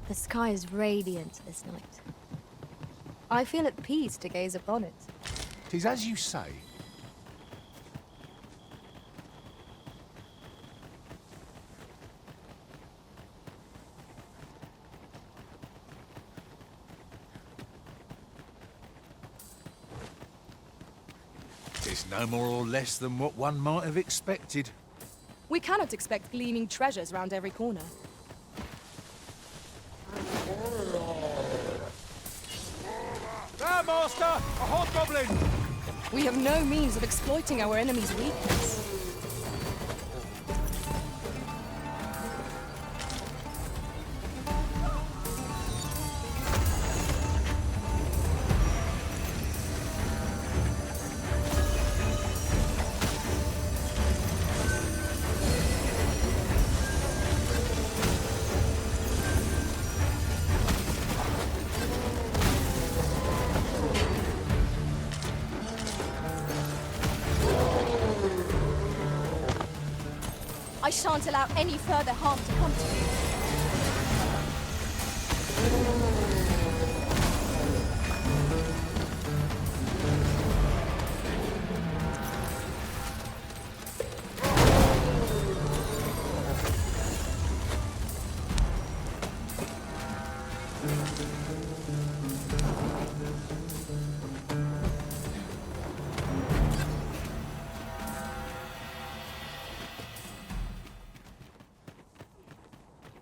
The sky is radiant this night. I feel at peace to gaze upon it. 'Tis as you say. It's no more or less than what one might have expected. We cannot expect gleaming treasures round every corner. There, Master! A hobgoblin! We have no means of exploiting our enemy's weakness. I shan't allow any further harm to come to you.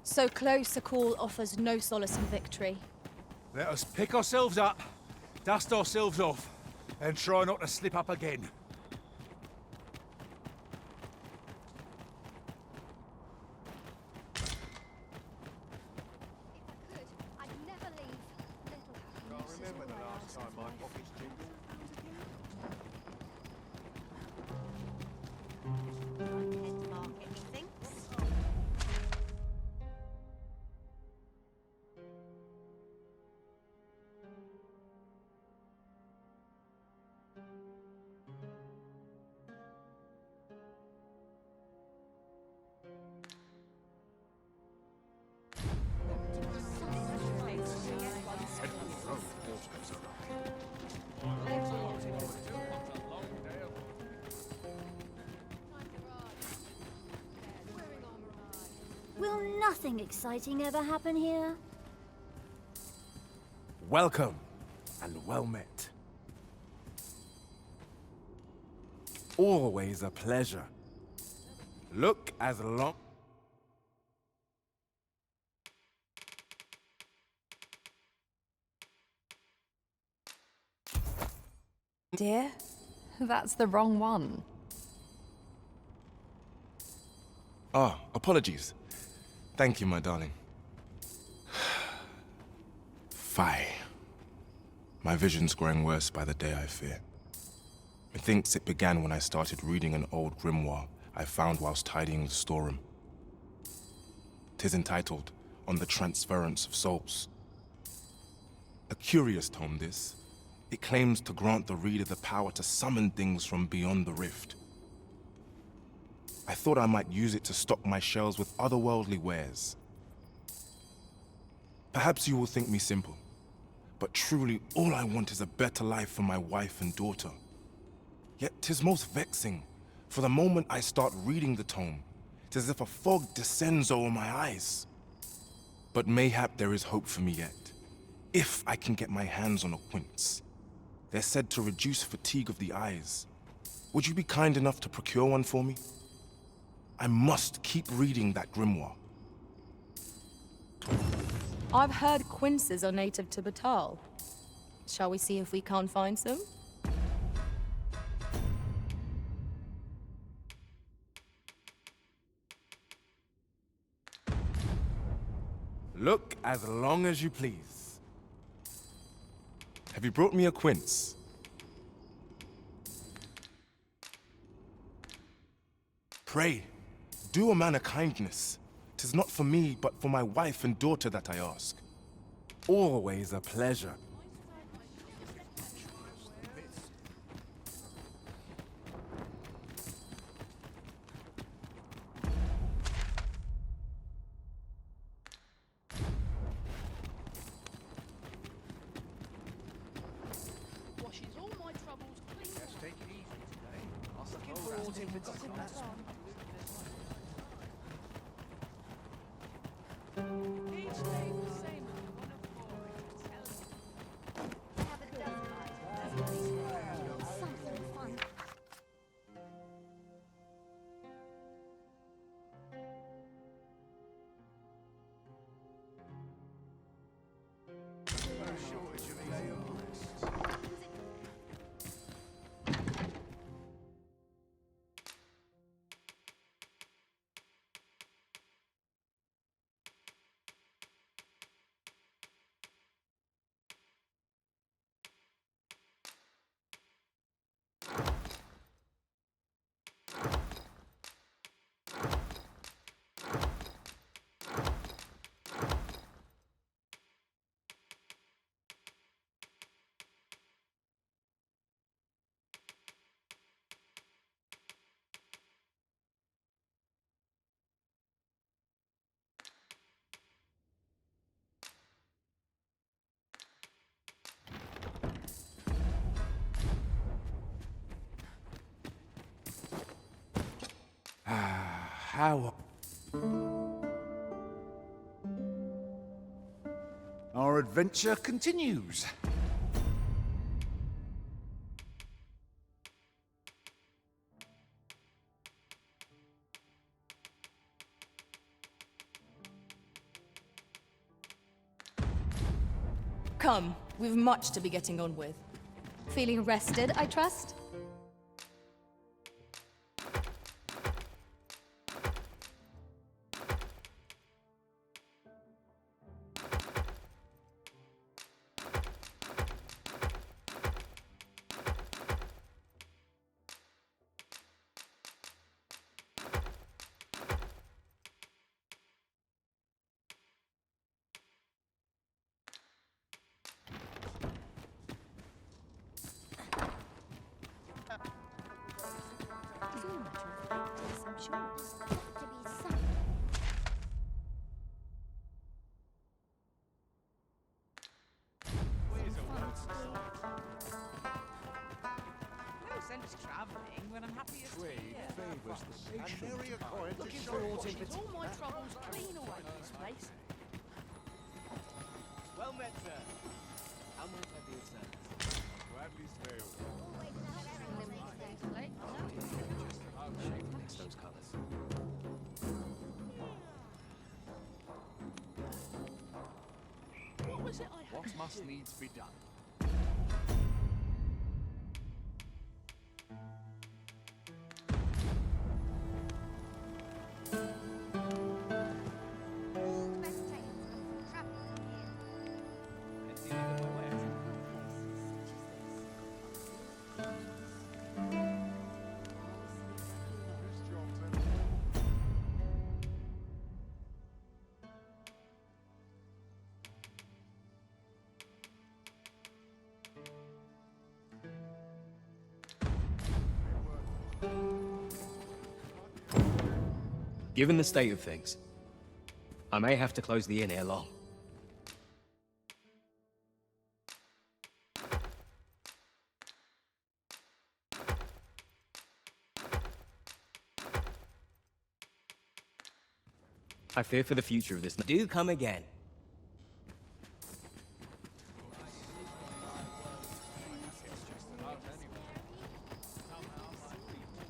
So close a call offers no solace in victory. Let us pick ourselves up, dust ourselves off, and try not to slip up again. Will nothing exciting ever happen here? Welcome, and well met. Always a pleasure. Look as long... Dear, that's the wrong one. Ah, apologies. Thank you, my darling. Fie. My vision's growing worse by the day, I fear. Methinks it began when I started reading an old grimoire I found whilst tidying the storeroom. 'Tis entitled, On the Transference of Souls. A curious tome, this. It claims to grant the reader the power to summon things from beyond the rift. I thought I might use it to stock my shelves with otherworldly wares. Perhaps you will think me simple, but truly all I want is a better life for my wife and daughter. Yet 'tis most vexing, for the moment I start reading the tome, 'tis as if a fog descends over my eyes. But mayhap there is hope for me yet, if I can get my hands on a quince. They're said to reduce fatigue of the eyes. Would you be kind enough to procure one for me? I must keep reading that grimoire. I've heard quinces are native to Batal. Shall we see if we can't find some? Look as long as you please. Have you brought me a quince? Pray, do a man a kindness. 'Tis not for me, but for my wife and daughter that I ask. Always a pleasure. Something fun. How? Our adventure continues. Come, we've much to be getting on with. Feeling rested, I trust? I'm sure. To be some. No sense travelling when I'm happiest here. Looking for all my troubles clean away this place. Well met, sir. How might I be of service? Gladly stay Mix those colours. What was it I had What to must do? needs be done? All the best tales come from travelling here. Given the state of things, I may have to close the inn ere long. I fear for the future of this. Do come again.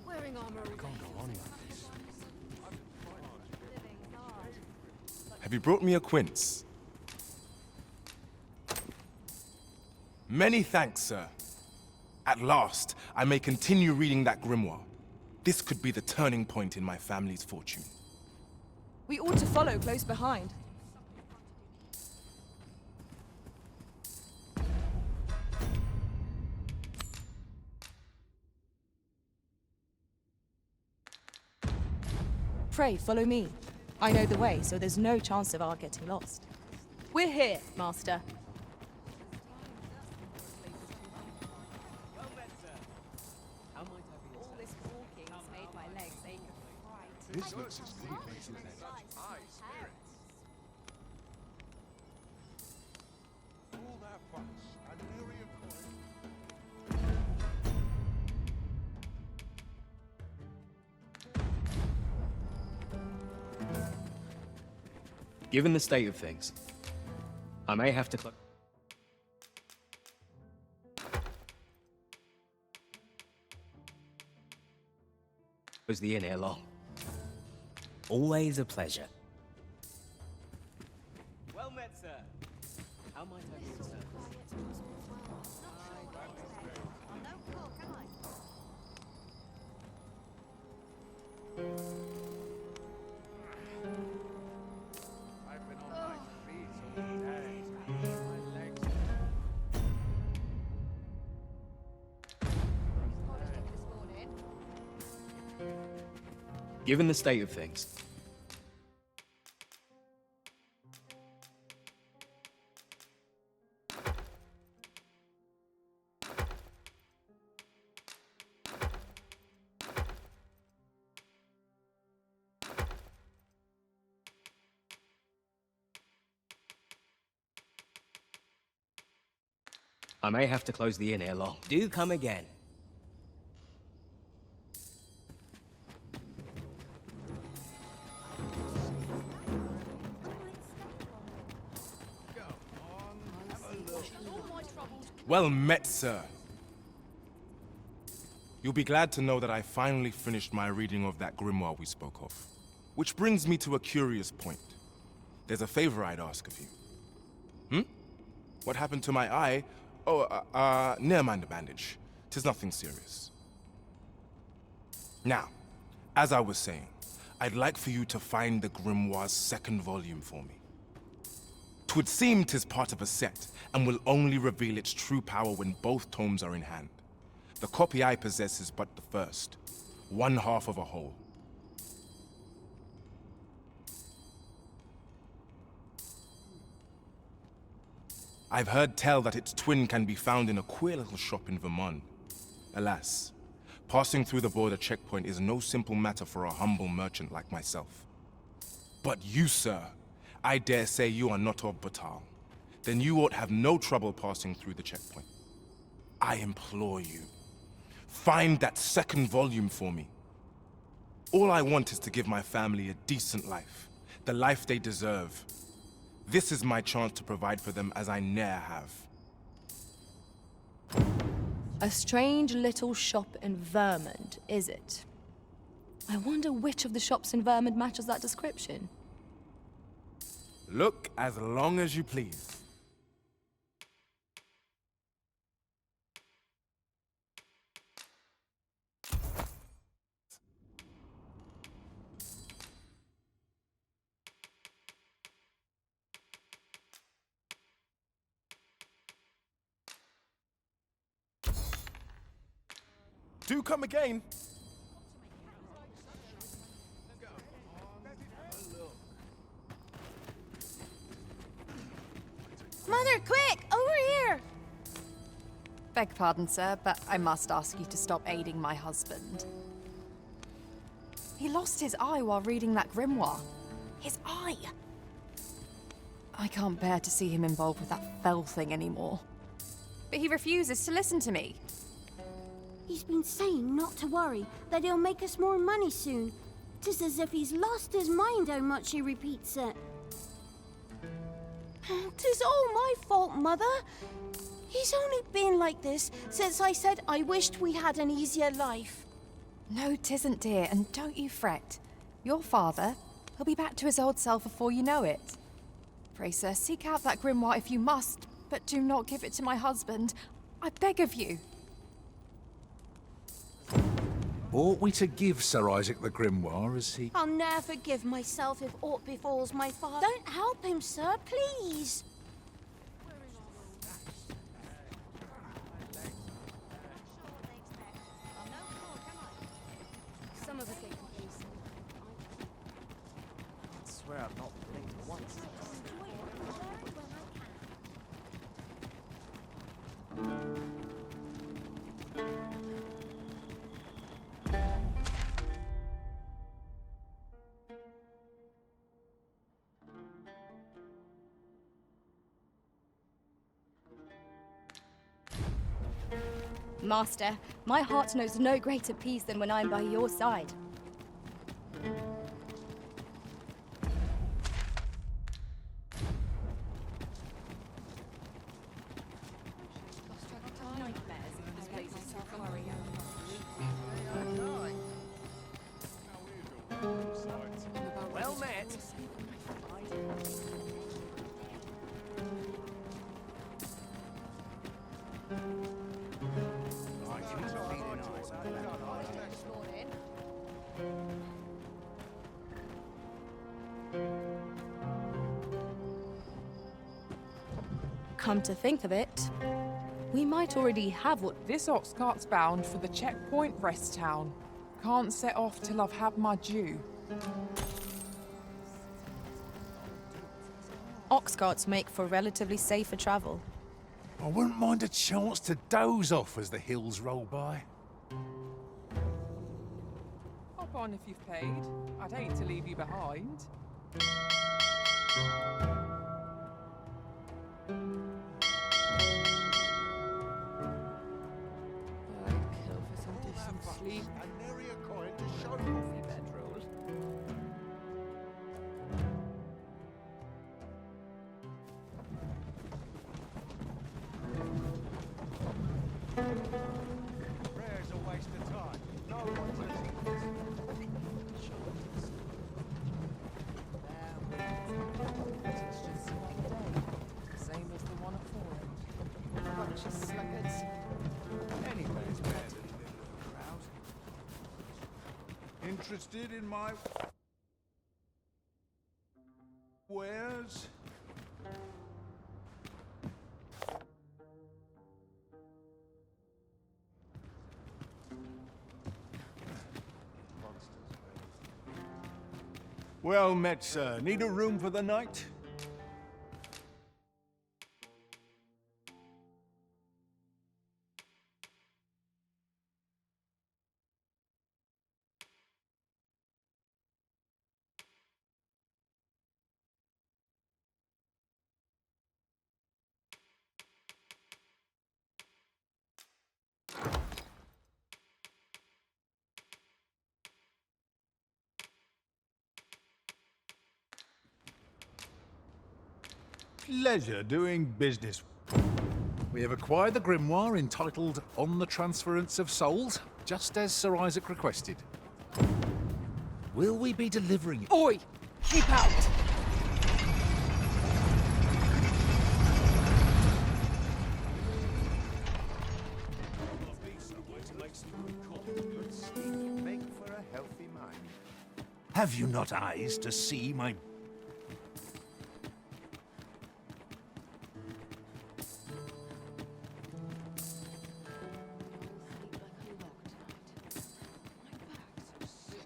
Wearing armor. Have you brought me a quince? Many thanks, sir. At last, I may continue reading that grimoire. This could be the turning point in my family's fortune. We ought to follow close behind. Pray, follow me. I know the way, so there's no chance of our getting lost. We're here, Master. Well met, sir. How might I be of All this walking's made my legs ache of fright. This looks as good as high spirits? all that fuss and weary of coin. Given the state of things, I may have to close the inn ere long. Always a pleasure. Well met, sir. How might I be of service? Oh, no, cool, come on. I've been on my feet all day. My legs. Given the state of things, I may have to close the inn ere long. Do come again. Well met, sir. You'll be glad to know that I finally finished my reading of that grimoire we spoke of. Which brings me to a curious point. There's a favor I'd ask of you. What happened to my eye? Oh, never mind the bandage. 'Tis nothing serious. Now, as I was saying, I'd like for you to find the grimoire's second volume for me. 'Twould seem 'tis part of a set, and will only reveal its true power when both tomes are in hand. The copy I possess is but the first, one half of a whole. I've heard tell that its twin can be found in a queer little shop in Vermont. Alas, passing through the border checkpoint is no simple matter for a humble merchant like myself. But you, sir, I dare say you are not of Batal. Then you ought have no trouble passing through the checkpoint. I implore you, find that second volume for me. All I want is to give my family a decent life, the life they deserve. This is my chance to provide for them as I ne'er have. A strange little shop in Vermont, is it? I wonder which of the shops in Vermont matches that description. Look as long as you please. Do come again. Mother, quick! Over here! Beg pardon, sir, but I must ask you to stop aiding my husband. He lost his eye while reading that grimoire. His eye! I can't bear to see him involved with that fell thing anymore. But he refuses to listen to me. He's been saying not to worry, that he'll make us more money soon. 'Tis as if he's lost his mind how much he repeats it. 'Tis all my fault, Mother. He's only been like this since I said I wished we had an easier life. No, 'tisn't, dear, and don't you fret. Your father, he'll be back to his old self before you know it. Pray, sir, seek out that grimoire if you must, but do not give it to my husband. I beg of you. Ought we to give Sir Isaac the grimoire as he... I'll never forgive myself if aught befalls my father. Don't help him, sir, please. Some of us get confused. I swear I've not blinked once. Master, my heart knows no greater peace than when I'm by your side. Come to think of it, we might already have what... This ox cart's bound for the checkpoint rest town. Can't set off till I've had my due. Ox carts make for relatively safer travel. I wouldn't mind a chance to doze off as the hills roll by. Hop on if you've paid. I'd hate to leave you behind. Sleep. And nary a coin to show off your bedroll. Prayer's a waste of time. No one's listening. Same as the one afore. Bunch of sluggards. Anybody's better than a little crowd. Interested in my wares? Well met, sir. Need a room for the night? Pleasure doing business. We have acquired the grimoire entitled On the Transference of Souls, just as Sir Isaac requested. Will we be delivering it? Oi! Keep out! Make for a healthy mind. Have you not eyes to see my...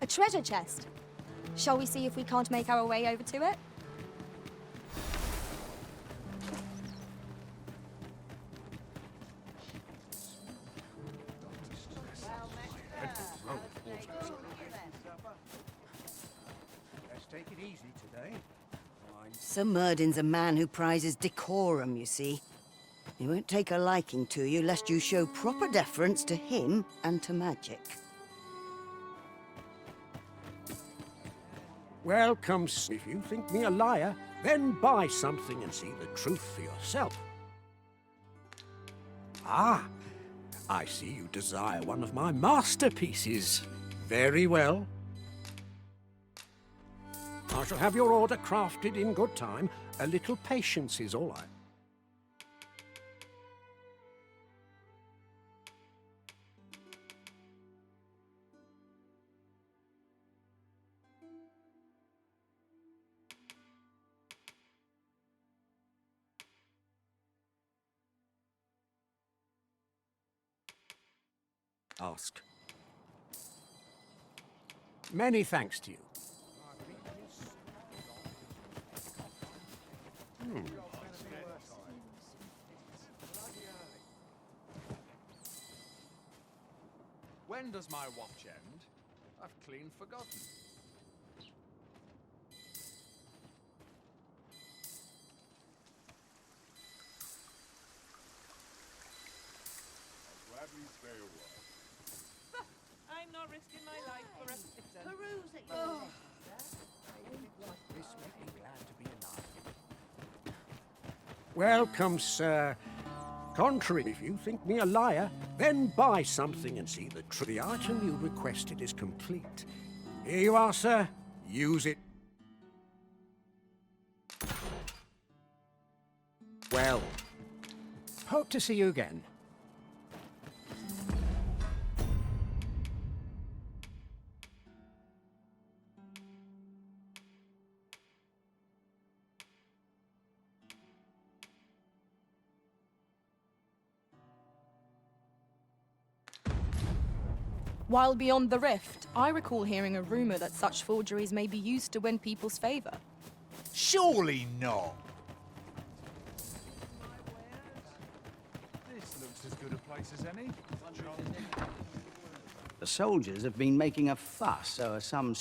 A treasure chest. Shall we see if we can't make our way over to it? Let's take it easy today. Sir Murden's a man who prizes decorum, you see. He won't take a liking to you lest you show proper deference to him and to magic. Welcome. If you think me a liar, then buy something and see the truth for yourself. Ah, I see you desire one of my masterpieces. Very well. I shall have your order crafted in good time. A little patience is all I... Ask. Many thanks to you. When does my watch end? I've clean forgotten. I'll gladly stay a while. I'm not risking my life for a kitten. Peruse it, oh. This make me glad to be alive. Welcome, sir. Contrary, if you think me a liar, then buy something and see the truth. The item you requested is complete. Here you are, sir. Use it. Well, hope to see you again. While beyond the rift, I recall hearing a rumor that such forgeries may be used to win people's favor. Surely not. This looks as good a place as any. The soldiers have been making a fuss over some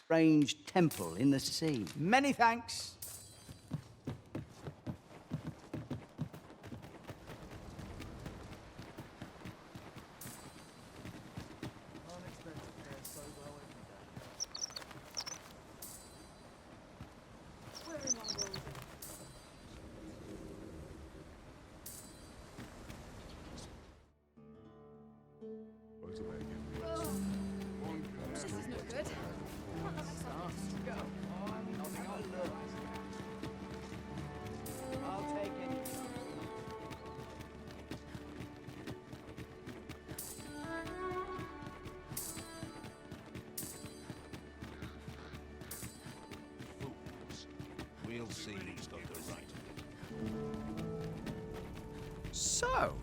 strange temple in the sea. Many thanks. We'll see who's got the right. So,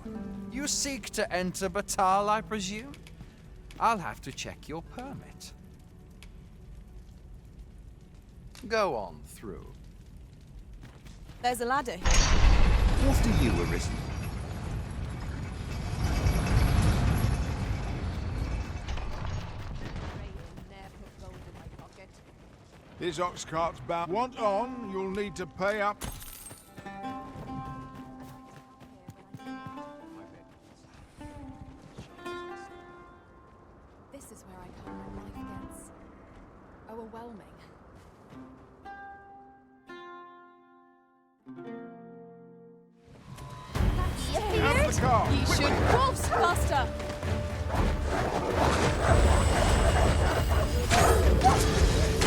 you seek to enter Batal, I presume? I'll have to check your permit. Go on through. There's a ladder here. After you, Arisen. This ox cart's bound. Want on, you'll need to pay up. This is where I come when life gets overwhelming. Out the car! You should wolves, Buster!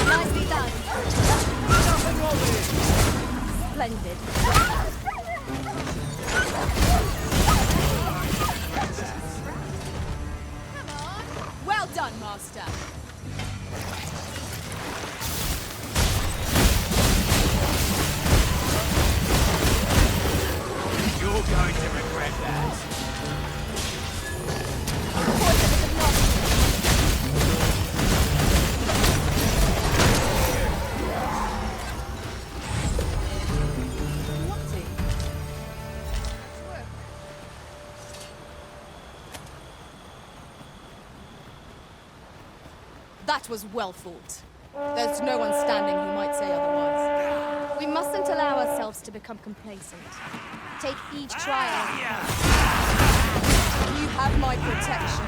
Nicely done. Splendid. Well done, Master. You're going to regret that. That was well fought. There's no one standing who might say otherwise. We mustn't allow ourselves to become complacent. Take each trial. You have my protection.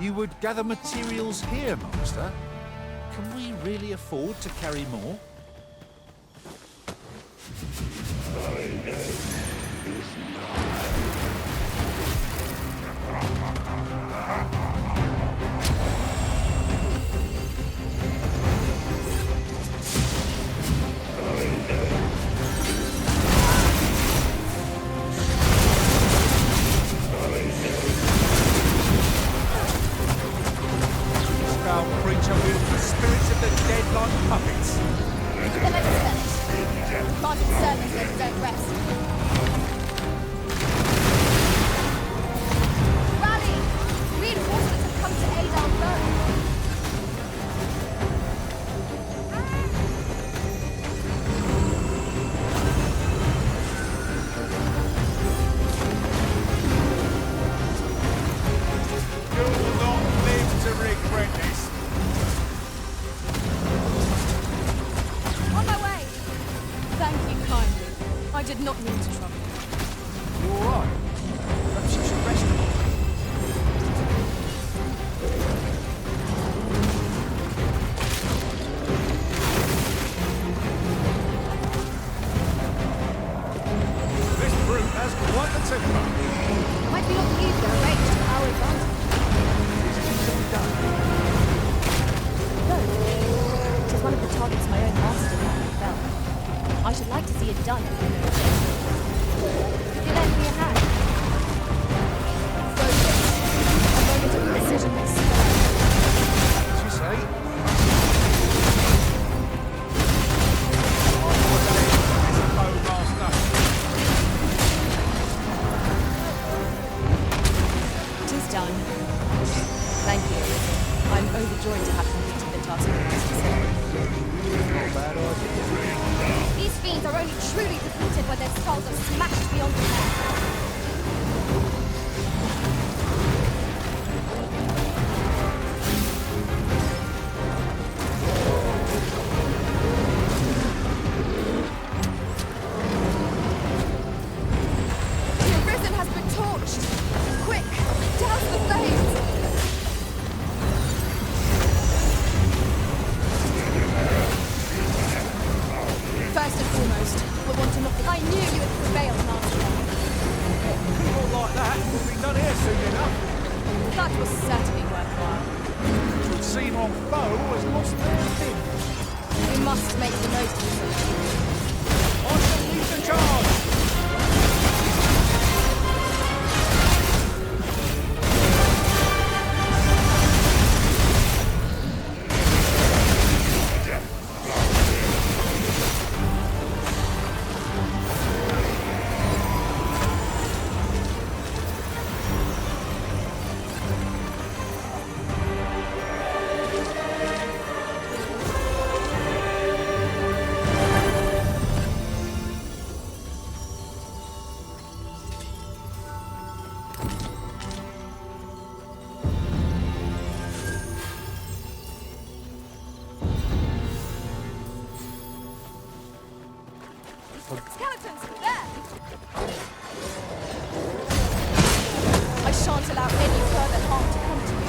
You would gather materials here, Master? Can we really afford to carry more? they deserve rest. Rally! Reinforcements have come to aid our foe. You will not live to regret this. On my way! Thank you kindly. I did not mean to trouble you. You all right? Perhaps you should rest a bit. This brute has quite the temper. Might be not easier arranged to our advantage. Is it easily done? No. It is one of the targets my own master had fell. I should like to see it done. Could you lend me a hand? Focus. A moment of precision is spared. As you say. On your day, Mr. Bowmaster. It is done. Thank you. I'm overjoyed to have completed the task of myself. Not a bad idea. These fiends are only truly defeated when their skulls are smashed beyond repair. The Arisen has been torched! Quick! Douse the flames! First and foremost, we'll want to knock the... I knew you would prevail, Master. People like that will be done here soon enough. That was certainly worthwhile. It would seem our foe has lost their thing. We must make the most of it. I shall lead the charge. Skeletons! There! I shan't allow any further harm to come to you.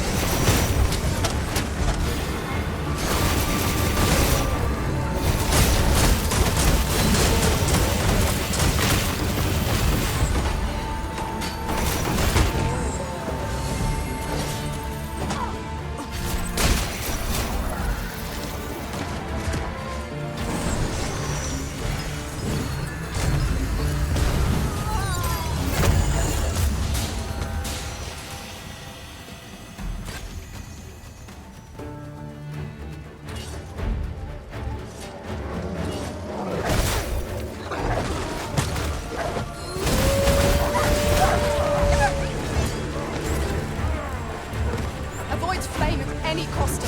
Avoid flame at any cost. So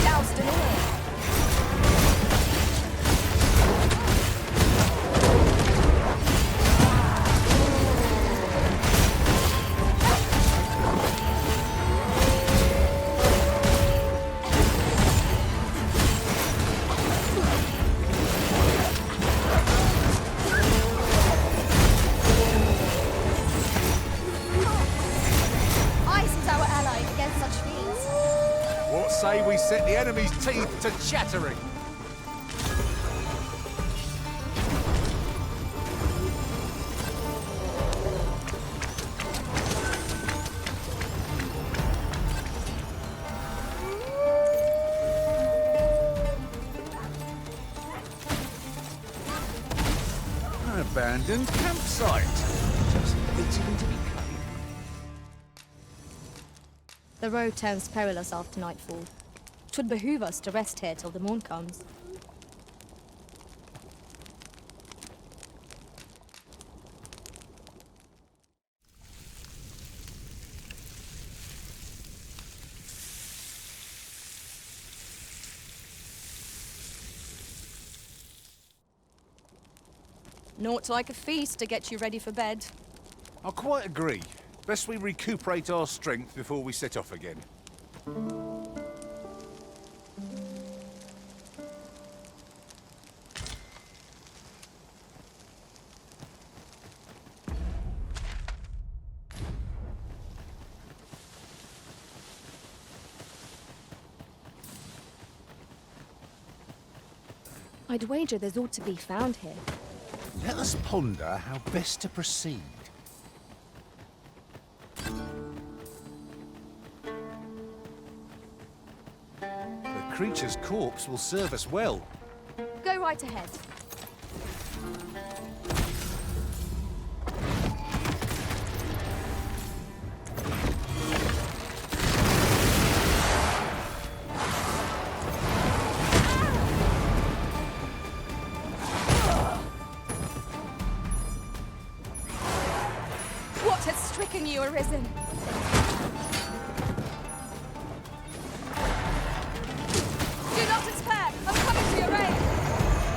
doused in oil. Ice is our ally against such fiends. What say we set the enemy's teeth to chattering? An abandoned campsite. Just itching to be claimed. The road turns perilous after nightfall. 'Twould behoove us to rest here till the morn comes. Naught like a feast to get you ready for bed. I quite agree. Best we recuperate our strength before we set off again. I'd wager there's ought to be found here. Let us ponder how best to proceed. The creature's corpse will serve us well. Go right ahead. What has stricken you, Arisen? Do not despair! I'm coming to your aid!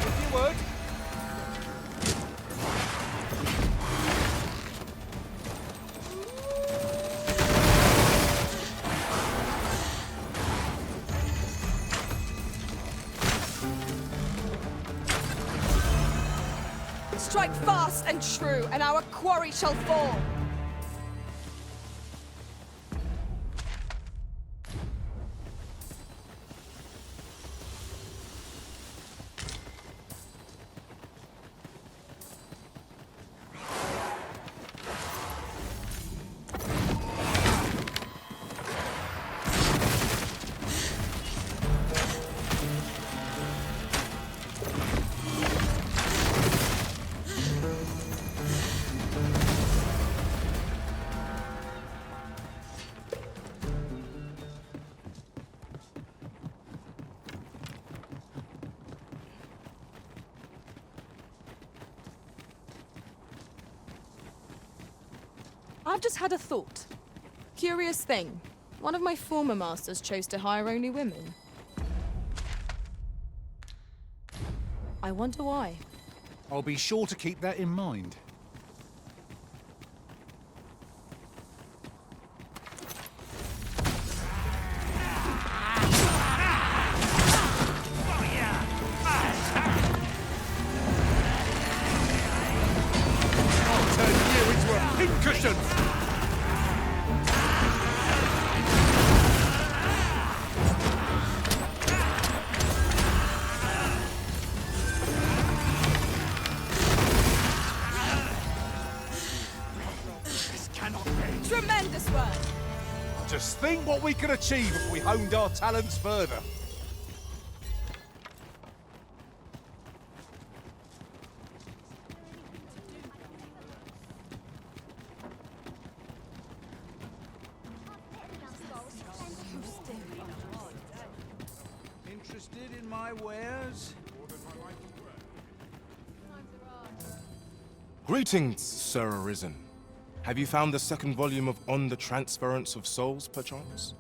If you would. Strike fast and true, and our quarry shall fall! I've just had a thought. Curious thing. One of my former masters chose to hire only women. I wonder why. I'll be sure to keep that in mind. I'll turn you into a pincushion! Tremendous work! Just think what we could achieve if we honed our talents further. Interested in my wares? Greetings, Sir Arisen. Have you found the second volume of On the Transference of Souls, perchance?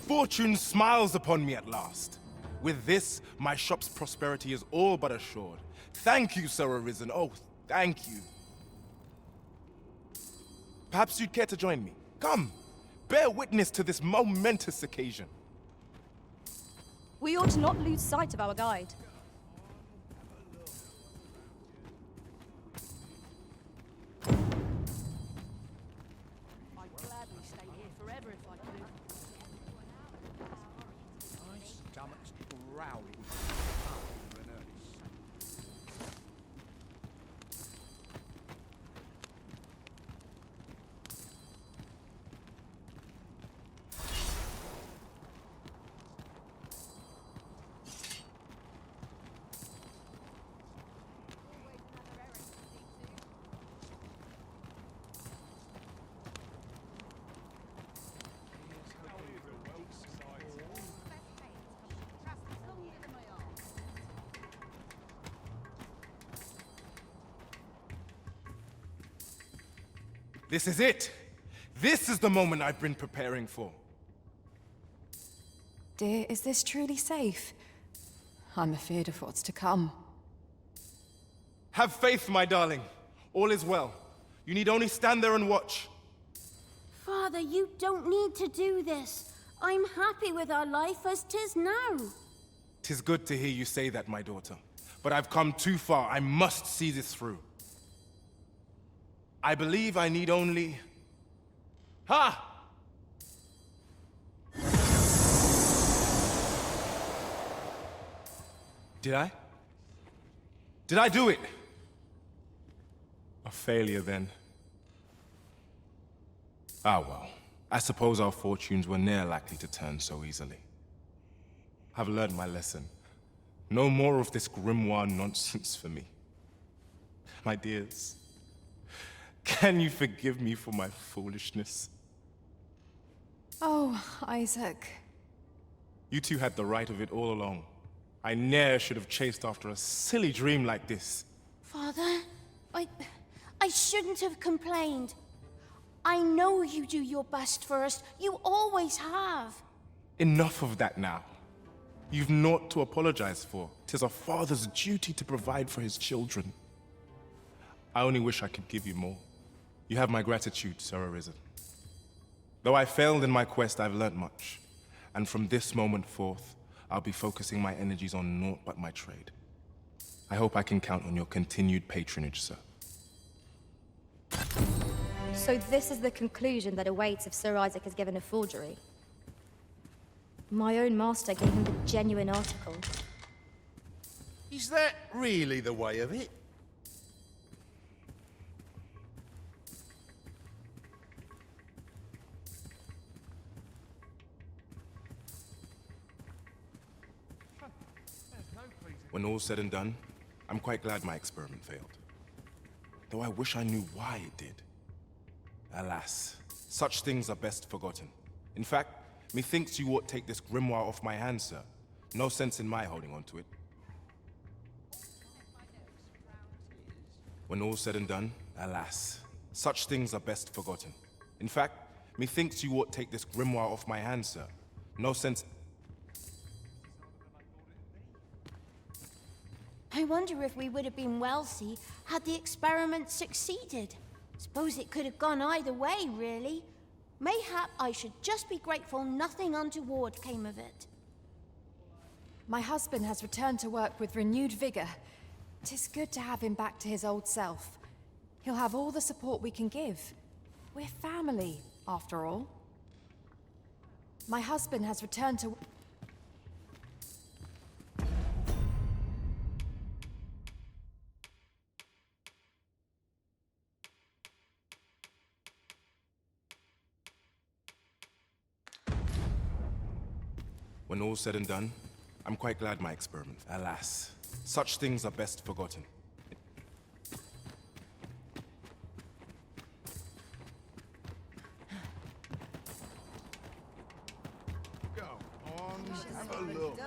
Fortune smiles upon me at last. With this, my shop's prosperity is all but assured. Thank you, Sir Arisen. Oh, thank you. Perhaps you'd care to join me. Come, bear witness to this momentous occasion. We ought not lose sight of our guide. I'd gladly stay here forever if I could. My stomach's growling. This is it! This is the moment I've been preparing for. Dear, is this truly safe? I'm afeard of what's to come. Have faith, my darling. All is well. You need only stand there and watch. Father, you don't need to do this. I'm happy with our life as 'tis now. 'Tis good to hear you say that, my daughter. But I've come too far. I must see this through. I believe I need only... Ha! Did I? Did I do it? A failure, then. Ah, well. I suppose our fortunes were ne'er likely to turn so easily. I've learned my lesson. No more of this grimoire nonsense for me. My dears, can you forgive me for my foolishness? Oh, Isaac. You two had the right of it all along. I ne'er should have chased after a silly dream like this. Father, I shouldn't have complained. I know you do your best for us. You always have. Enough of that now. You've naught to apologize for. 'Tis a father's duty to provide for his children. I only wish I could give you more. You have my gratitude, Sir Arisen. Though I failed in my quest, I've learnt much. And from this moment forth, I'll be focusing my energies on naught but my trade. I hope I can count on your continued patronage, sir. So this is the conclusion that awaits if Sir Isaac is given a forgery. My own master gave him the genuine article. Is that really the way of it? When all's said and done, I'm quite glad my experiment failed. Though I wish I knew why it did. Alas, such things are best forgotten. In fact, methinks you ought take this grimoire off my hands, sir. No sense in my holding on to it. When all's said and done, alas, such things are best forgotten. In fact, methinks you ought take this grimoire off my hands, sir. No sense... I wonder if we would have been wealthy had the experiment succeeded. Suppose it could have gone either way, really. Mayhap I should just be grateful nothing untoward came of it. My husband has returned to work with renewed vigor. 'Tis good to have him back to his old self. He'll have all the support we can give. We're family, after all. My husband has returned to... When all's said and done, I'm quite glad my experiment. Alas, such things are best forgotten. Go on, have a look.